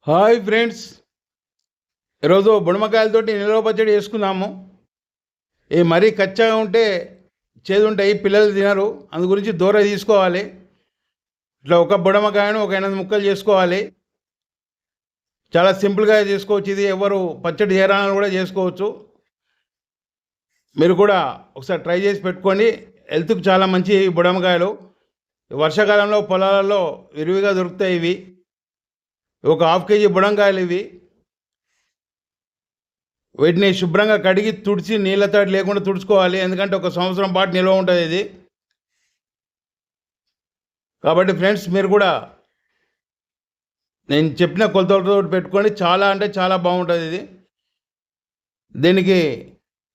Hi friends, ఈరోజు బుడమకాయలతోటి నిల్వ పచ్చడి చేసుకుందాము. ఈ మరీ కచ్చగా ఉంటే చేదు ఉంటాయి, పిల్లలు తినరు. అందు గురించి దూర తీసుకోవాలి. ఇట్లా ఒక బుడమకాయను ఒక 8 ముక్కలు చేసుకోవాలి. చాలా సింపుల్గా చేసుకోవచ్చు. ఇది ఎవరు పచ్చడి చేయరాని కూడా చేసుకోవచ్చు. మీరు కూడా ఒకసారి ట్రై చేసి పెట్టుకోండి. హెల్త్కి చాలా మంచి బుడమకాయలు. వర్షాకాలంలో పొలాలలో విరివిగా దొరుకుతాయి ఇవి. ఒక 1/2 కేజీ బుడంకాయలు ఇవి. వీటిని శుభ్రంగా కడిగి తుడిచి నీళ్ళతో లేకుండా తుడుచుకోవాలి. ఎందుకంటే ఒక సంవత్సరం పాటు నిల్వ ఉంటుంది ఇది. కాబట్టి ఫ్రెండ్స్, మీరు కూడా నేను చెప్పిన కొలతలతో పెట్టుకోండి. చాలా అంటే చాలా బాగుంటుంది ఇది. దీనికి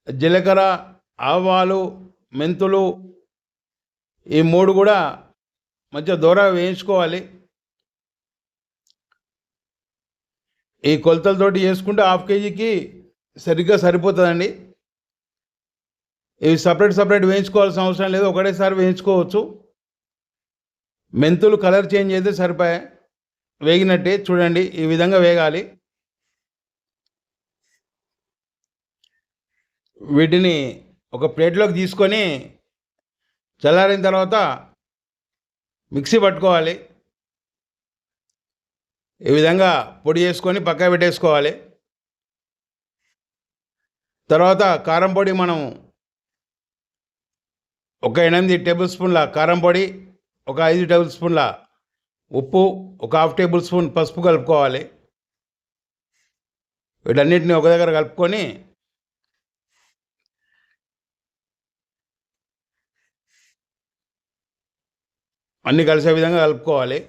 జీలకర్ర, ఆవాలు, మెంతులు ఈ 3 కూడా మంచిగా దూరగా వేయించుకోవాలి. ఈ కొలతలతోటి చేసుకుంటే 1/2 కేజీకి సరిగ్గా సరిపోతుందండి. ఇవి సపరేట్ వేయించుకోవాల్సిన అవసరం లేదు, ఒకటేసారి వేయించుకోవచ్చు. మెంతులు కలర్ చేంజ్ అయితే సరిపోయాయి, వేగినట్టే. చూడండి, ఈ విధంగా వేగాలి. వీటిని ఒక ప్లేట్లోకి తీసుకొని చల్లారిన తర్వాత మిక్సీ పట్టుకోవాలి. ఈ విధంగా పొడి చేసుకొని పక్కన పెట్టేసుకోవాలి. తర్వాత కారం పొడి మనం ఒక 8 టేబుల్ స్పూన్ల కారం పొడి, ఒక 5 టేబుల్ స్పూన్ల ఉప్పు, ఒక 1/2 టేబుల్ స్పూన్ పసుపు కలుపుకోవాలి. వీటన్నిటిని ఒక దగ్గర కలుపుకొని అన్నీ కలిసే విధంగా కలుపుకోవాలి.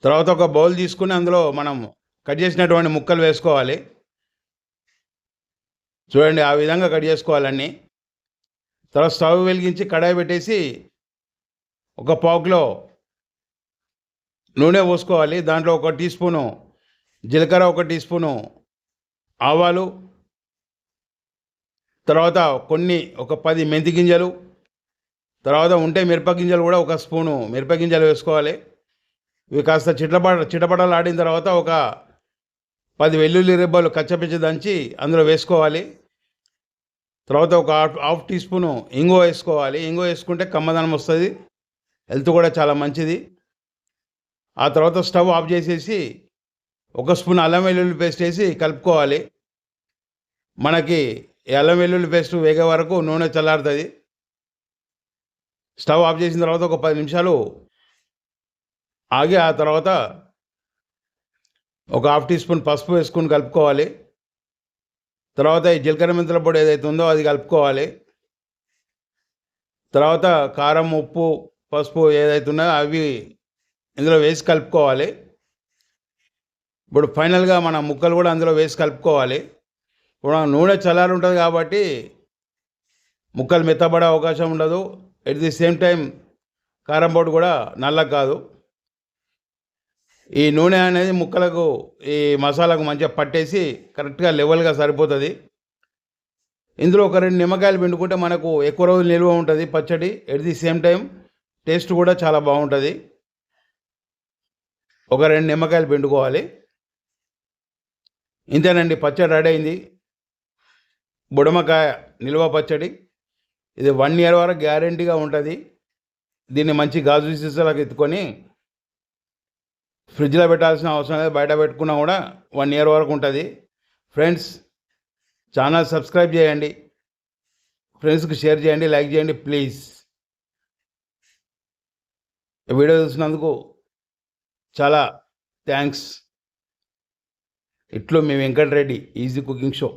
తర్వాత ఒక బౌల్ తీసుకుని అందులో మనం కట్ చేసినటువంటి ముక్కలు వేసుకోవాలి. చూడండి, ఆ విధంగా కట్ చేసుకోవాలన్నీ. తర్వాత స్టవ్ వెలిగించి కడాయి పెట్టేసి ఒక 1/4 కిలో నూనె పోసుకోవాలి. దాంట్లో 1 టీ స్పూను జీలకర్ర, 1 టీ స్పూను ఆవాలు, తర్వాత ఒక 10 మెంతి గింజలు, తర్వాత ఉంటే మిరపగింజలు కూడా 1 స్పూను మిరపగింజలు వేసుకోవాలి. ఇవి కాస్త చిటపటలు ఆడిన తర్వాత ఒక 10 వెల్లుల్లి రెబ్బలు కచ్చపిచ్చ దంచి అందులో వేసుకోవాలి. తర్వాత ఒక 1/2 టీ స్పూను ఇంగువ వేసుకోవాలి. ఇంగువ వేసుకుంటే కమ్మదనం వస్తుంది, హెల్త్ కూడా చాలా మంచిది. ఆ తర్వాత స్టవ్ ఆఫ్ చేసేసి 1 స్పూన్ అల్లం వెల్లుల్లి పేస్ట్ వేసి కలుపుకోవాలి. మనకి ఈ అల్లం వెల్లుల్లి పేస్ట్ వేగే వరకు నూనె చల్లారుతుంది. స్టవ్ ఆఫ్ చేసిన తర్వాత ఒక 10 నిమిషాలు ఆగి ఆ తర్వాత ఒక 1/2 టీ స్పూన్ పసుపు వేసుకుని కలుపుకోవాలి. తర్వాత ఈ జీలకర్ర మెంతుల పొడి ఏదైతే ఉందో అది కలుపుకోవాలి. తర్వాత కారం, ఉప్పు, పసుపు ఏదైతే ఉన్నాయో అవి ఇందులో వేసి కలుపుకోవాలి. ఇప్పుడు ఫైనల్గా మన ముక్కలు కూడా అందులో వేసి కలుపుకోవాలి. ఇప్పుడు నూనె చల్లారి ఉంటుంది కాబట్టి ముక్కలు మెత్తబడే అవకాశం ఉండదు. ఎట్ ది సేమ్ టైం కారం పొడి కూడా నల్ల కాదు. ఈ నూనె అనేది ముక్కలకు, ఈ మసాలాకు మంచిగా పట్టేసి కరెక్ట్గా లెవెల్గా సరిపోతుంది. ఇందులో ఒక 2 నిమ్మకాయలు పిండుకుంటే మనకు ఎక్కువ రోజులు నిల్వ ఉంటుంది పచ్చడి. At the same time taste కూడా చాలా బాగుంటుంది. ఒక 2 నిమ్మకాయలు పిండుకోవాలి. ఇంతేనండి, పచ్చడి రెడీ అయింది. బుడమకాయ నిల్వ పచ్చడి. ఇది 1 ఇయర్ వరకు గ్యారెంటీగా ఉంటుంది. దీన్ని మంచి గాజు సీసాలకు ఎత్తుకొని ఫ్రిడ్జ్లో పెట్టాల్సిన అవసరం లేదు, బయట పెట్టుకున్నా కూడా 1 ఇయర్ వరకు ఉంటుంది. ఫ్రెండ్స్, ఛానల్ సబ్స్క్రైబ్ చేయండి, ఫ్రెండ్స్కి షేర్ చేయండి, లైక్ చేయండి ప్లీజ్. వీడియో చూసినందుకు చాలా థ్యాంక్స్. ఇట్లు మీ వెంకటరెడ్డి, ఈజీ కుకింగ్ షో.